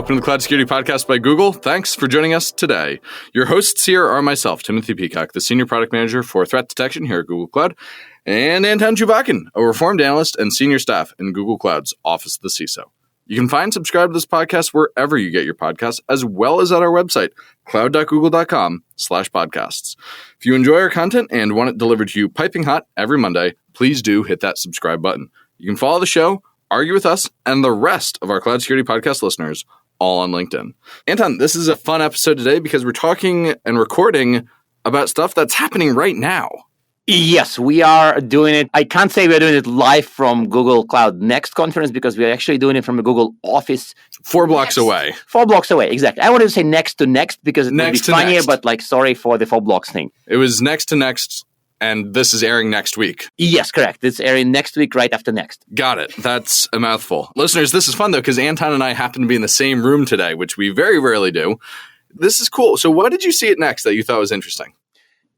welcome to the Cloud Security Podcast by Google. Thanks for joining us today. Your hosts here are myself, Timothy Peacock, the Senior Product Manager for Threat Detection here at Google Cloud, and Anton Chuvakin, a reformed analyst and senior staff in Google Cloud's Office of the CISO. You can find and subscribe to this podcast wherever you get your podcasts, as well as at our website, cloud.google.com/podcasts. If you enjoy our content and want it delivered to you piping hot every Monday, please do hit that subscribe button. You can follow the show, argue with us, and the rest of our Cloud Security Podcast listeners all on LinkedIn. Anton, this is a fun episode today because we're talking and recording about stuff that's happening right now. Yes, we are doing it. I can't say we're doing it live from Google Cloud Next conference because we're actually doing it from the Google office. 4 blocks away. 4 blocks away, exactly. I wanted to say next to next because it would be funnier, but sorry for the 4 blocks thing. It was next to next, and this is airing next week. Yes, correct. It's airing next week, right after next. Got it. That's a mouthful. Listeners, this is fun, though, because Anton and I happen to be in the same room today, which we very rarely do. This is cool. So what did you see at Next that you thought was interesting?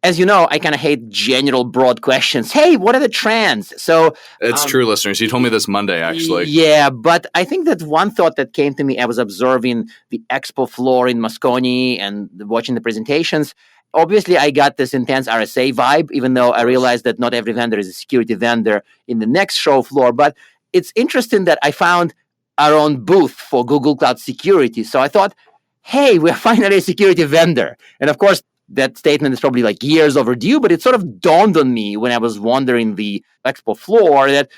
As you know, I kind of hate general, broad questions. Hey, what are the trends? So it's true, listeners. You told me this Monday, actually. Yeah, but I think that one thought that came to me, I was observing the expo floor in Moscone and watching the presentations. Obviously, I got this intense RSA vibe, even though I realized that not every vendor is a security vendor in the Next show floor. But it's interesting that I found our own booth for Google Cloud Security. So I thought, hey, we're finally a security vendor. And of course, that statement is probably like years overdue, but it sort of dawned on me when I was wandering the expo floor that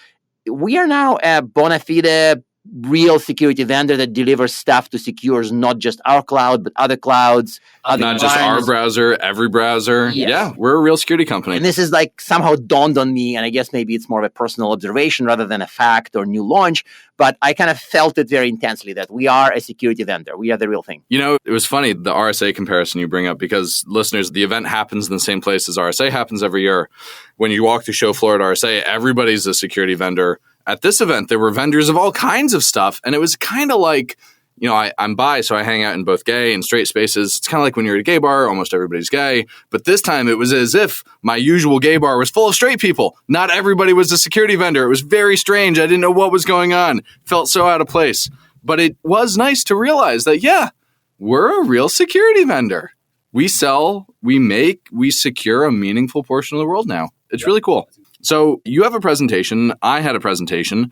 we are now a bona fide real security vendor that delivers stuff to secures not just our cloud, but other clouds. Not just our browser, every browser. Yes. Yeah, we're a real security company. And this is like somehow dawned on me, and I guess maybe it's more of a personal observation rather than a fact or new launch, but I kind of felt it very intensely that we are a security vendor. We are the real thing. You know, it was funny, the RSA comparison you bring up, because listeners, the event happens in the same place as RSA happens every year. When you walk the show floor at RSA, everybody's a security vendor. At this event, there were vendors of all kinds of stuff, and it was kind of like, you know, I'm bi, so I hang out in both gay and straight spaces. It's kind of like when you're at a gay bar, almost everybody's gay. But this time, it was as if my usual gay bar was full of straight people. Not everybody was a security vendor. It was very strange. I didn't know what was going on. Felt so out of place. But it was nice to realize that, yeah, we're a real security vendor. We sell, we make, we secure a meaningful portion of the world now. It's really cool. So you have a presentation. I had a presentation.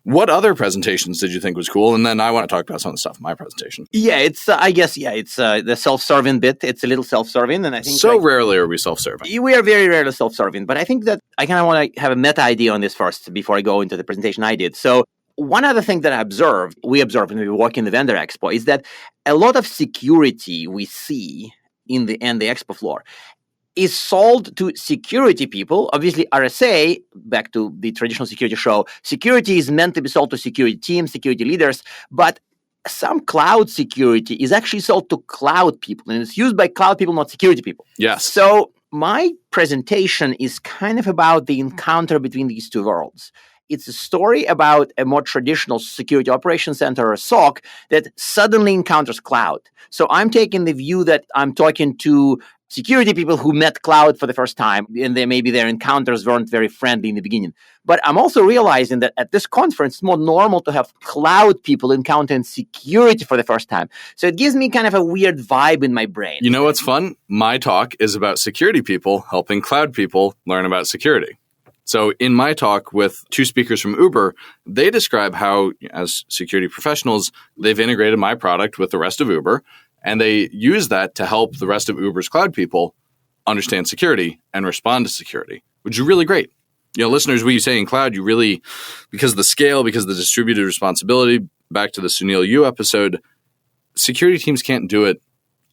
What other presentations did you think was cool? And then I want to talk about some of the stuff in my presentation. Yeah, it's the self-serving bit. It's a little self-serving. And I think rarely are we self-serving. We are very rarely self-serving. But I think that I kind of want to have a meta idea on this first before I go into the presentation I did. So one other thing that we observed when we were working in the vendor expo is that a lot of security we see in the expo floor is sold to security people. Obviously, RSA, back to the traditional security show, security is meant to be sold to security teams, security leaders, but some cloud security is actually sold to cloud people, and it's used by cloud people, not security people. Yes. So my presentation is kind of about the encounter between these two worlds. It's a story about a more traditional security operations center or SOC that suddenly encounters cloud. So I'm taking the view that I'm talking to security people who met cloud for the first time, and maybe their encounters weren't very friendly in the beginning. But I'm also realizing that at this conference, it's more normal to have cloud people encountering security for the first time. So it gives me kind of a weird vibe in my brain. You know what's fun? My talk is about security people helping cloud people learn about security. So in my talk with 2 speakers from Uber, they describe how, as security professionals, they've integrated my product with the rest of Uber, and they use that to help the rest of Uber's cloud people understand security and respond to security, which is really great. You know, listeners, what you say in cloud, you really, because of the scale, because of the distributed responsibility, back to the Sunil Yu episode, security teams can't do it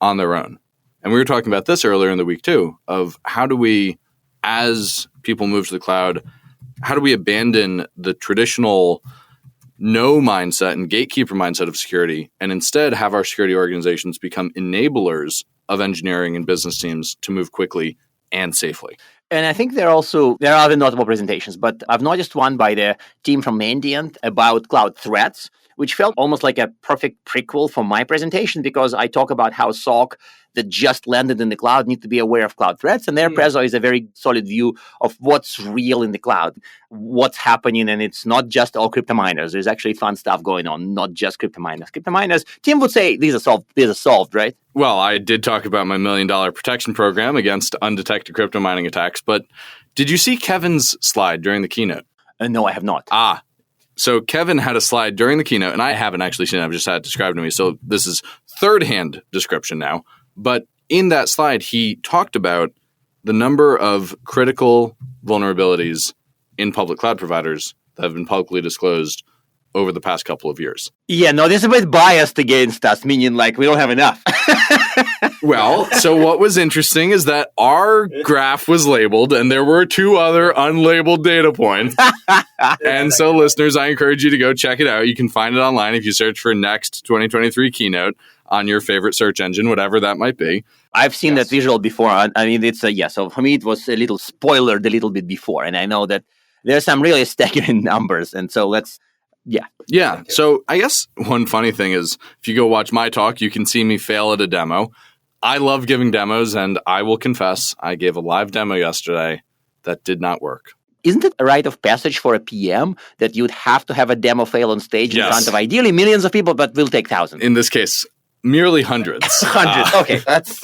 on their own. And we were talking about this earlier in the week too, of how do we, as people move to the cloud, how do we abandon the traditional no mindset and gatekeeper mindset of security and instead have our security organizations become enablers of engineering and business teams to move quickly and safely? And I think there are other notable presentations, but I've noticed one by the team from Mandiant about cloud threats, which felt almost like a perfect prequel for my presentation because I talk about how SOC that just landed in the cloud need to be aware of cloud threats. And their Prezo is a very solid view of what's real in the cloud, what's happening. And it's not just all crypto miners. There's actually fun stuff going on, not just crypto miners. Crypto miners, Tim would say these are solved, right? Well, I did talk about my $1 million protection program against undetected crypto mining attacks, but did you see Kevin's slide during the keynote? No, I have not. So Kevin had a slide during the keynote, and I haven't actually seen it. I've just had it described to me. So this is third-hand description now. But in that slide, he talked about the number of critical vulnerabilities in public cloud providers that have been publicly disclosed over the past couple of years. Yeah, no, this is a bit biased against us, meaning like we don't have enough. Well, so what was interesting is that our graph was labeled and there were 2 other unlabeled data points. And so listeners, I encourage you to go check it out. You can find it online if you search for Next 2023 Keynote on your favorite search engine, whatever that might be. I've seen that visual before. I mean, it's so for me, it was a little spoilered a little bit before. And I know that there's some really staggering numbers. And so Yeah. So I guess one funny thing is if you go watch my talk, you can see me fail at a demo. I love giving demos, and I will confess I gave a live demo yesterday that did not work. Isn't it a rite of passage for a PM that you'd have to have a demo fail on stage in front of ideally millions of people, but we'll take thousands? In this case, merely hundreds. Hundreds. Okay. That's,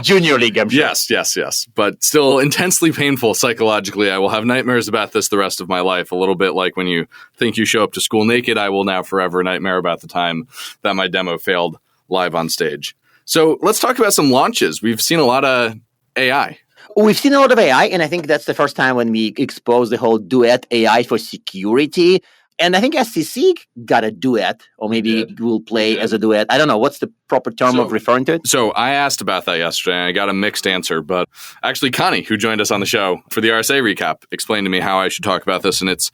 junior league, I'm sure. Yes. But still intensely painful psychologically. I will have nightmares about this the rest of my life. A little bit like when you think you show up to school naked, I will now forever nightmare about the time that my demo failed live on stage. So let's talk about some launches. We've seen a lot of AI. We've seen a lot of AI, and I think that's the first time when we exposed the whole Duet AI for security. And I think SCC got a duet, or maybe will play as a duet. I don't know. What's the proper term of referring to it? So I asked about that yesterday, and I got a mixed answer. But actually, Connie, who joined us on the show for the RSA recap, explained to me how I should talk about this. And it's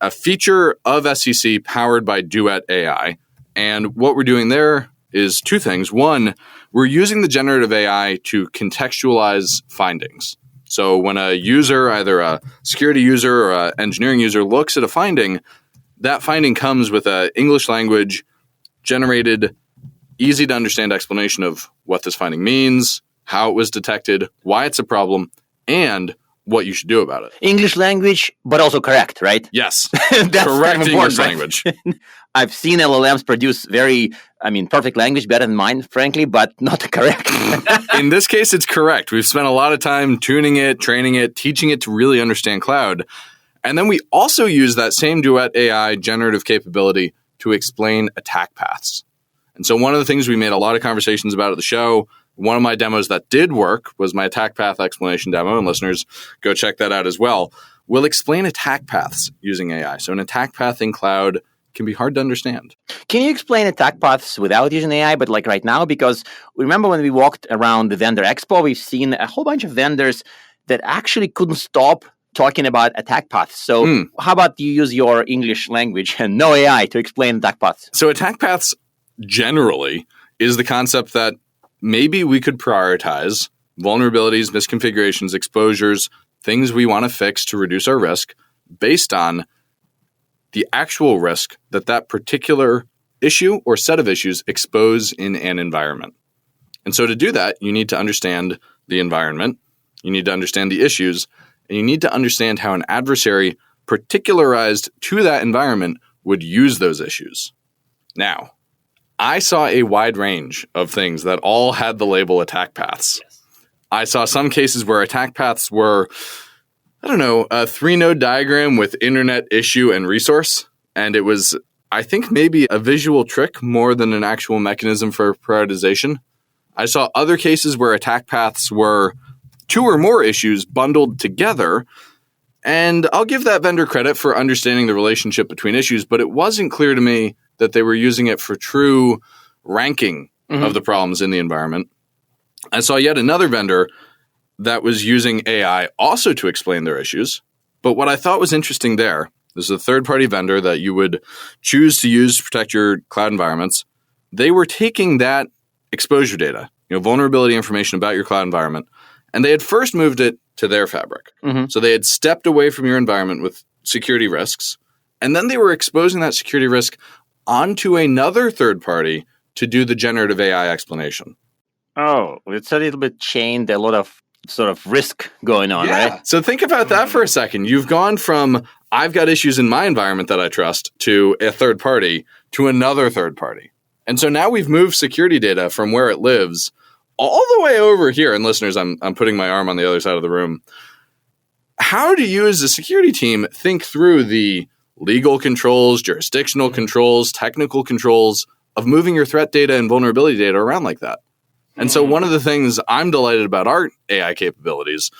a feature of SCC powered by Duet AI. And what we're doing there is 2 things. One, we're using the generative AI to contextualize findings. So when a user, either a security user or an engineering user, looks at a finding, that finding comes with an English language generated, easy to understand explanation of what this finding means, how it was detected, why it's a problem, and what you should do about it. English language, but also correct, right? Yes. That's correct English right? language. I've seen LLMs produce perfect language, better than mine, frankly, but not correct. In this case, it's correct. We've spent a lot of time tuning it, training it, teaching it to really understand cloud. And then we also use that same Duet AI generative capability to explain attack paths. And so one of the things we made a lot of conversations about at the show, one of my demos that did work was my attack path explanation demo, and listeners, go check that out as well. We'll explain attack paths using AI. So an attack path in cloud can be hard to understand. Can you explain attack paths without using AI, but like right now? Because remember when we walked around the vendor expo, we've seen a whole bunch of vendors that actually couldn't stop talking about attack paths. So how about you use your English language and no AI to explain attack paths? So attack paths generally is the concept that maybe we could prioritize vulnerabilities, misconfigurations, exposures, things we want to fix to reduce our risk based on the actual risk that that particular issue or set of issues expose in an environment. And so to do that, you need to understand the environment, you need to understand the issues, and you need to understand how an adversary particularized to that environment would use those issues. Now, I saw a wide range of things that all had the label attack paths. Yes. I saw some cases where attack paths were, a 3-node diagram with internet issue and resource. And it was, I think, maybe a visual trick more than an actual mechanism for prioritization. I saw other cases where attack paths were 2 or more issues bundled together. And I'll give that vendor credit for understanding the relationship between issues, but it wasn't clear to me that they were using it for true ranking of the problems in the environment. I saw yet another vendor that was using AI also to explain their issues. But what I thought was interesting there, this is a third-party vendor that you would choose to use to protect your cloud environments. They were taking that exposure data, vulnerability information about your cloud environment, and they had first moved it to their fabric. So they had stepped away from your environment with security risks, and then they were exposing that security risk onto another third party to do the generative AI explanation. Oh, it's a little bit chained, a lot of sort of risk going on, right? So think about that for a second. You've gone from, I've got issues in my environment that I trust, to a third party, to another third party. And so now we've moved security data from where it lives all the way over here. And listeners, I'm putting my arm on the other side of the room. How do you as a security team think through the legal controls, jurisdictional controls, technical controls of moving your threat data and vulnerability data around like that? And so one of the things I'm delighted about our AI capabilities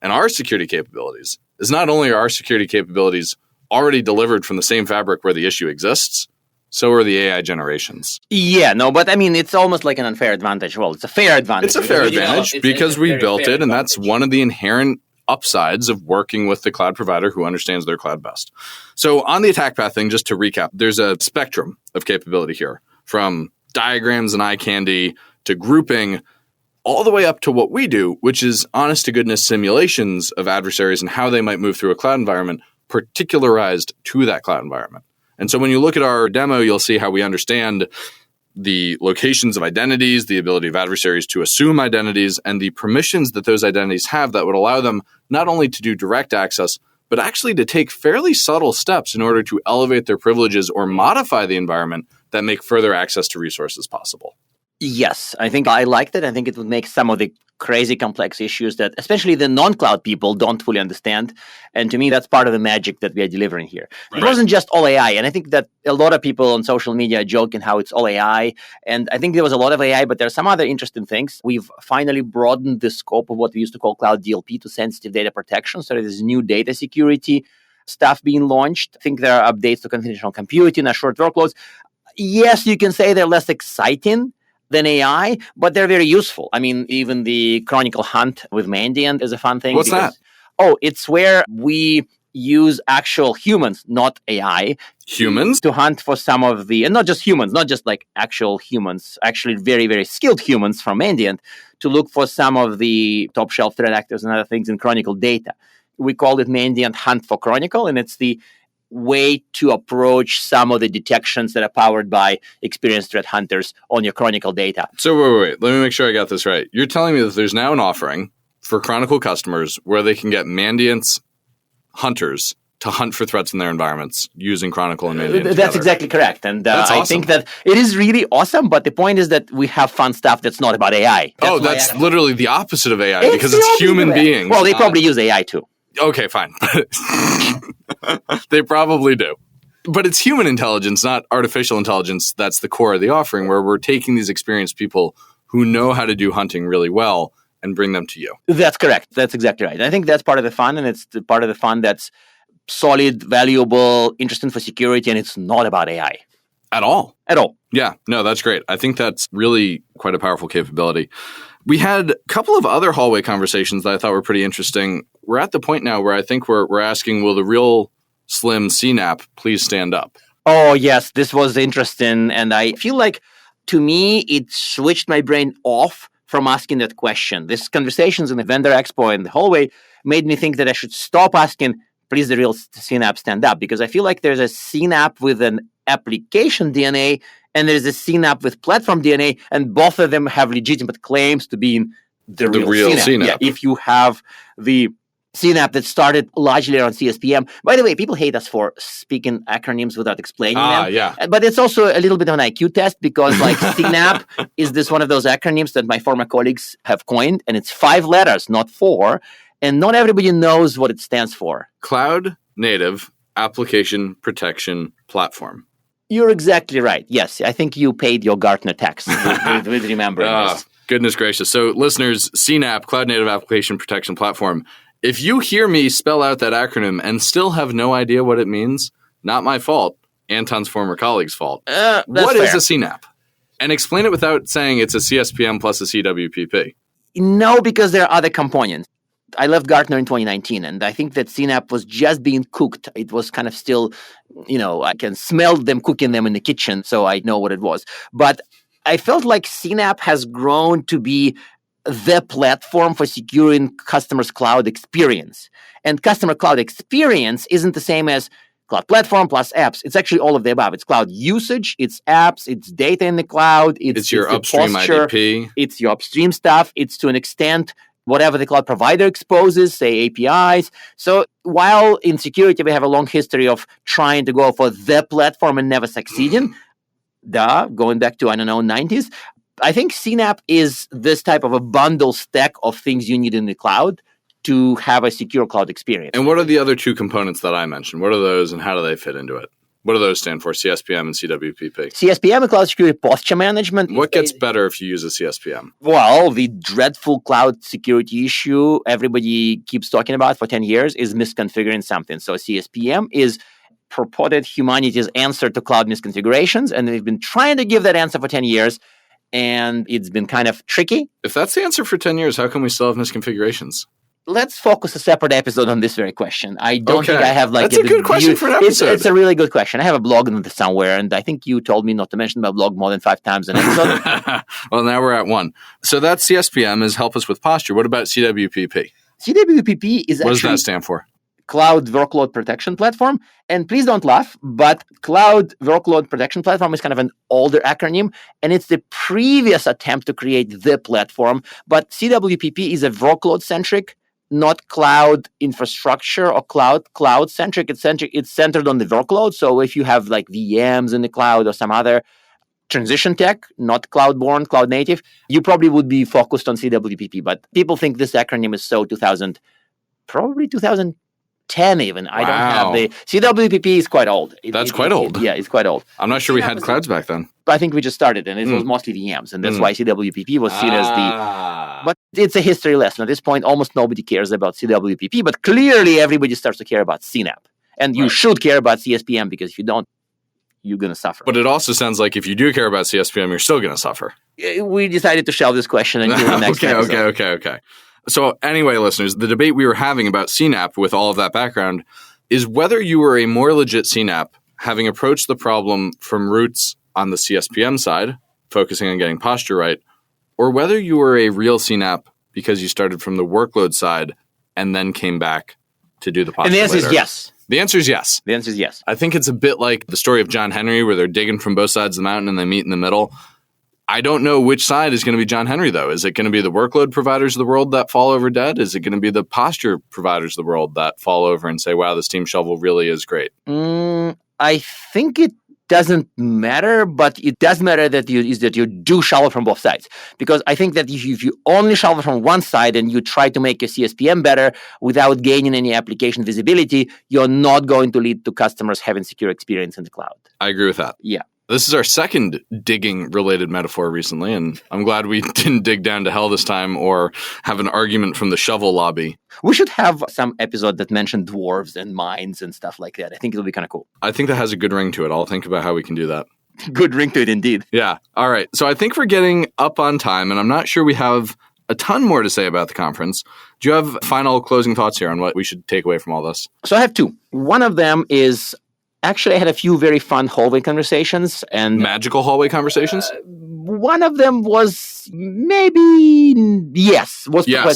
and our security capabilities is not only are our security capabilities already delivered from the same fabric where the issue exists, so are the AI generations. Yeah, no, but I mean, it's almost like an unfair advantage. Well, it's a fair advantage. It's a fair advantage because we built it, and that's one of the inherent upsides of working with the cloud provider who understands their cloud best. So on the attack path thing, just to recap, there's a spectrum of capability here, from diagrams and eye candy to grouping, all the way up to what we do, which is honest-to-goodness simulations of adversaries and how they might move through a cloud environment, particularized to that cloud environment. And so when you look at our demo, you'll see how we understand the locations of identities, the ability of adversaries to assume identities, and the permissions that those identities have that would allow them not only to do direct access, but actually to take fairly subtle steps in order to elevate their privileges or modify the environment that make further access to resources possible. Yes, I think I liked it. I think it would make some of the crazy complex issues that especially the non-cloud people don't fully understand. And to me, that's part of the magic that we are delivering here. Right. It wasn't just all AI. And I think that a lot of people on social media are joking how it's all AI. And I think there was a lot of AI, but there are some other interesting things. We've finally broadened the scope of what we used to call cloud DLP to sensitive data protection. So there's new data security stuff being launched. I think there are updates to conventional computing and short workloads. Yes, you can say they're less exciting than AI, but they're very useful. I mean, even the Chronicle Hunt with Mandiant is a fun thing. What's that? Oh, it's where we use actual humans, not AI. Humans? To hunt for some of the, and not just humans, not just like actual humans, actually very, very skilled humans from Mandiant, to look for some of the top shelf threat actors and other things in Chronicle data. We call it Mandiant Hunt for Chronicle, and it's the way to approach some of the detections that are powered by experienced threat hunters on your Chronicle data. So wait. Let me make sure I got this right. You're telling me that there's now an offering for Chronicle customers where they can get Mandiant's hunters to hunt for threats in their environments using Chronicle and Mandiant together. That's exactly correct. And awesome. I think that it is really awesome, but the point is that we have fun stuff that's not about AI. That's literally the opposite of AI because it's human beings. Well, they probably use AI too. Okay, fine. They probably do. But it's human intelligence, not artificial intelligence. That's the core of the offering, where we're taking these experienced people who know how to do hunting really well and bring them to you. That's correct. That's exactly right. I think that's part of the fun, and it's the part of the fun that's solid, valuable, interesting for security, and it's not about AI. At all. At all. Yeah, no, that's great. I think that's really quite a powerful capability. We had a couple of other hallway conversations that I thought were pretty interesting. We're at the point now where I think we're asking, will the real slim CNAP please stand up? Oh, yes, this was interesting. And I feel like, to me, it switched my brain off from asking that question. These conversations in the vendor expo and the hallway made me think that I should stop asking, please the real CNAP stand up? Because I feel like there's a CNAP with an application DNA and there's a CNAP with platform DNA, and both of them have legitimate claims to being the real CNAP. Yeah, if you have the CNAP that started largely around CSPM. By the way, people hate us for speaking acronyms without explaining them. Yeah. But it's also a little bit of an IQ test because like CNAP is this one of those acronyms that my former colleagues have coined, and it's 5 letters, not 4. And not everybody knows what it stands for. Cloud Native Application Protection Platform. You're exactly right. Yes, I think you paid your Gartner tax with remembering this. Goodness gracious. So listeners, CNAP, Cloud Native Application Protection Platform. If you hear me spell out that acronym and still have no idea what it means, not my fault, Anton's former colleague's fault. What is a CNAP? And explain it without saying it's a CSPM plus a CWPP. No, because there are other components. I left Gartner in 2019, and I think that CNAP was just being cooked. It was kind of still, I can smell them cooking them in the kitchen, so I know what it was. But I felt like CNAP has grown to be the platform for securing customers' cloud experience. And customer cloud experience isn't the same as cloud platform plus apps. It's actually all of the above. It's cloud usage, it's apps, it's data in the cloud, It's your the upstream posture, IDP. it's your upstream stuff. It's to an extent whatever the cloud provider exposes, say APIs. So while in security we have a long history of trying to go for the platform and never succeeding, going back to, 90s, I think CNAPP is this type of a bundle stack of things you need in the cloud to have a secure cloud experience. And what are the other two components that I mentioned? What are those and how do they fit into it? What do those stand for? CSPM and CWPP. CSPM and Cloud Security Posture Management. What gets better if you use a CSPM? Well, the dreadful cloud security issue everybody keeps talking about for 10 years is misconfiguring something. So CSPM is purported humanity's answer to cloud misconfigurations, and they've been trying to give that answer for 10 years, and it's been kind of tricky. If that's the answer for 10 years, how come we still have misconfigurations? Let's focus a separate episode on this very question. I don't think I have That's a good question for an episode. It's a really good question. I have a blog on this somewhere, and I think you told me not to mention my blog more than 5 times an episode. Well, now we're at 1. So that CSPM is help us with posture. What about CWPP? CWPP is What does that stand for? Cloud Workload Protection Platform. And please don't laugh, but Cloud Workload Protection Platform is kind of an older acronym, and it's the previous attempt to create the platform. But CWPP is a workload-centric, not cloud infrastructure or cloud-centric. It's centered on the workload. So if you have like VMs in the cloud or some other transition tech, not cloud-born, cloud-native, you probably would be focused on CWPP. But people think this acronym is so 2010 even. I don't have the... CWPP is quite old. That's quite old. Yeah, it's quite old. I'm not sure we had clouds back then. I think we just started, and it was mostly VMs, and that's why CWPP was seen as the... But it's a history lesson. At this point, almost nobody cares about CWPP, but clearly everybody starts to care about CNAPP. And you should care about CSPM, because if you don't, you're going to suffer. But it also sounds like if you do care about CSPM, you're still going to suffer. We decided to shelve this question until the next episode. Okay. So anyway, listeners, the debate we were having about CNAPP with all of that background is whether you were a more legit CNAPP, having approached the problem from roots on the CSPM side, focusing on getting posture right, or whether you were a real CNAPP because you started from the workload side and then came back to do the posture. And the answer later. is yes. The answer is yes. The answer is yes. I think it's a bit like the story of John Henry, where they're digging from both sides of the mountain and they meet in the middle. I don't know which side is going to be John Henry, though. Is it going to be the workload providers of the world that fall over dead? Is it going to be the posture providers of the world that fall over and say, wow, this Team Shovel really is great? I think it doesn't matter, but it does matter that you do shovel from both sides. Because I think that if you only shovel from one side and you try to make your CSPM better without gaining any application visibility, you're not going to lead to customers having secure experience in the cloud. I agree with that. Yeah. This is our second digging-related metaphor recently, and I'm glad we didn't dig down to hell this time or have an argument from the shovel lobby. We should have some episode that mentioned dwarves and mines and stuff like that. I think it'll be kind of cool. I think that has a good ring to it. I'll think about how we can do that. Good ring to it, indeed. Yeah. All right. So I think we're getting up on time, and I'm not sure we have a ton more to say about the conference. Do you have final closing thoughts here on what we should take away from all this? So I have 2. One of them is... Actually, I had a few very fun hallway conversations. And magical hallway conversations? One of them was quite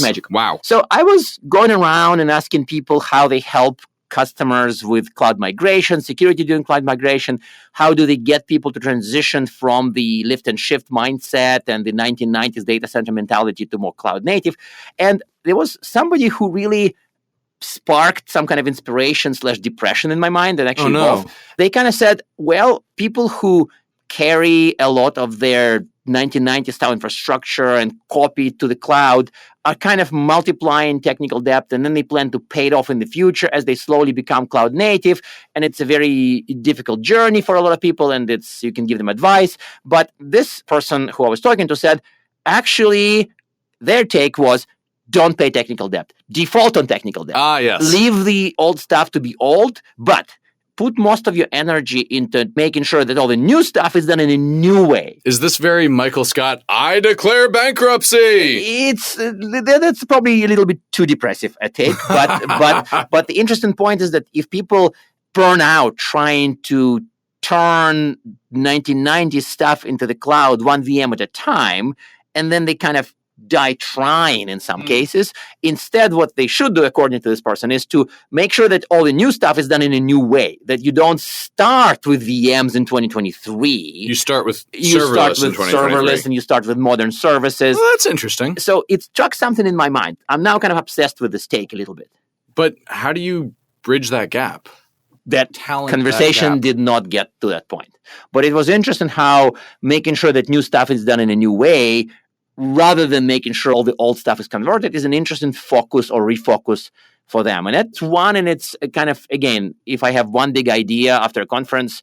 magical. Wow. So I was going around and asking people how they help customers with cloud migration, security during cloud migration. How do they get people to transition from the lift and shift mindset and the 1990s data center mentality to more cloud native? And there was somebody who really sparked some kind of inspiration/depression in my mind, and actually both. They kind of said, well, people who carry a lot of their 1990s style infrastructure and copy it to the cloud are kind of multiplying technical depth, and then they plan to pay it off in the future as they slowly become cloud native. And it's a very difficult journey for a lot of people, and you can give them advice. But this person who I was talking to said, actually, their take was, don't pay technical debt. Default on technical debt. Yes. Leave the old stuff to be old, but put most of your energy into making sure that all the new stuff is done in a new way. Is this very Michael Scott, I declare bankruptcy? That's probably a little bit too depressive a take, but the interesting point is that if people burn out trying to turn 1990s stuff into the cloud one VM at a time, and then they kind of die trying in some cases. Instead, what they should do, according to this person, is to make sure that all the new stuff is done in a new way, that you don't start with VMs in 2023. You start with serverless in 2023. Serverless, and you start with modern services. Well, that's interesting. So it struck something in my mind. I'm now kind of obsessed with this take a little bit. But how do you bridge that gap? That conversation did not get to that point. But it was interesting how making sure that new stuff is done in a new way rather than making sure all the old stuff is converted is an interesting focus or refocus for them. And that's one, and it's kind of, again, if I have one big idea after a conference,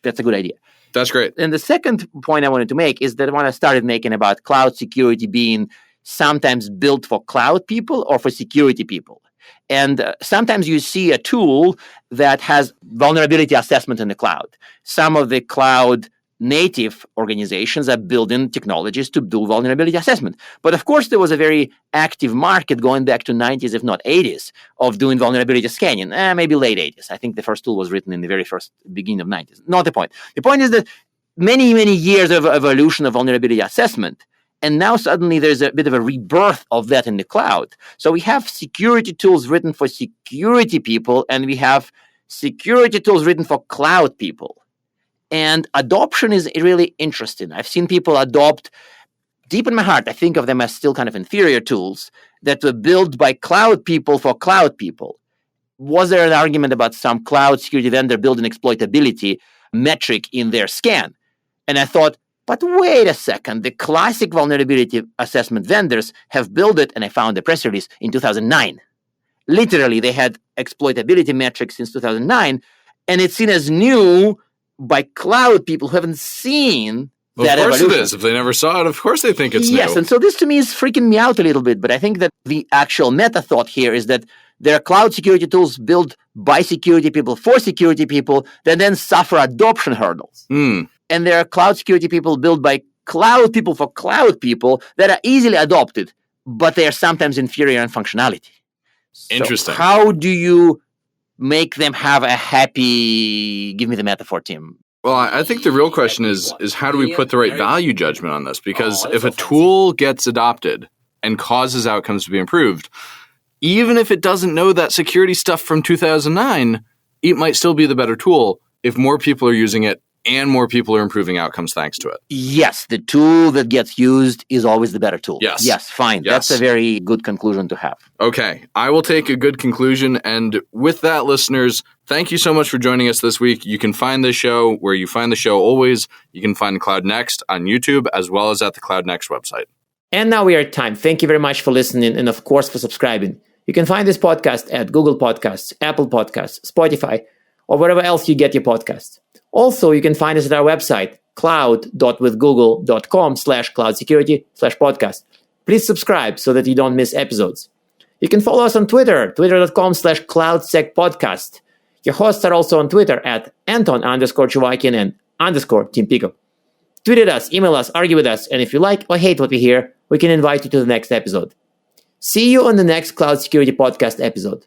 that's a good idea. That's great. And the second point I wanted to make is that when I started making about cloud security being sometimes built for cloud people or for security people. And sometimes you see a tool that has vulnerability assessment in the cloud. Some of the cloud native organizations are building technologies to do vulnerability assessment. But of course, there was a very active market going back to 90s, if not 80s, of doing vulnerability scanning, maybe late 80s. I think the first tool was written in the very first beginning of 90s. Not the point. The point is that many, many years of evolution of vulnerability assessment. And now suddenly there's a bit of a rebirth of that in the cloud. So we have security tools written for security people, and we have security tools written for cloud people. And adoption is really interesting. I've seen people adopt, deep in my heart, I think of them as still kind of inferior tools that were built by cloud people for cloud people. Was there an argument about some cloud security vendor building exploitability metric in their scan? And I thought, but wait a second, the classic vulnerability assessment vendors have built it, and I found the press release in 2009. Literally, they had exploitability metrics since 2009, and it's seen as new by cloud people who haven't seen that evolution. Of course it is. If they never saw it, of course they think it's new. Yes, and so this to me is freaking me out a little bit, but I think that the actual meta thought here is that there are cloud security tools built by security people for security people that then suffer adoption hurdles. And there are cloud security people built by cloud people for cloud people that are easily adopted, but they are sometimes inferior in functionality. Interesting. So how do you make them have a happy, give me the metaphor, Tim? Well, I think the real question is how do we put the right value judgment on this? Because if a tool gets adopted and causes outcomes to be improved, even if it doesn't know that security stuff from 2009, it might still be the better tool if more people are using it and more people are improving outcomes thanks to it. Yes, the tool that gets used is always the better tool. Yes, fine. Yes. That's a very good conclusion to have. Okay, I will take a good conclusion. And with that, listeners, thank you so much for joining us this week. You can find this show where you find the show always. You can find Cloud Next on YouTube as well as at the Cloud Next website. And now we are at time. Thank you very much for listening and, of course, for subscribing. You can find this podcast at Google Podcasts, Apple Podcasts, Spotify, or wherever else you get your podcasts. Also, you can find us at our website, cloud.withgoogle.com/cloudsecurity/podcast. Please subscribe so that you don't miss episodes. You can follow us on Twitter, twitter.com/cloudsecpodcast. Your hosts are also on Twitter at Anton_Chuvakian and _Tim Pico. Tweet at us, email us, argue with us, and if you like or hate what we hear, we can invite you to the next episode. See you on the next Cloud Security Podcast episode.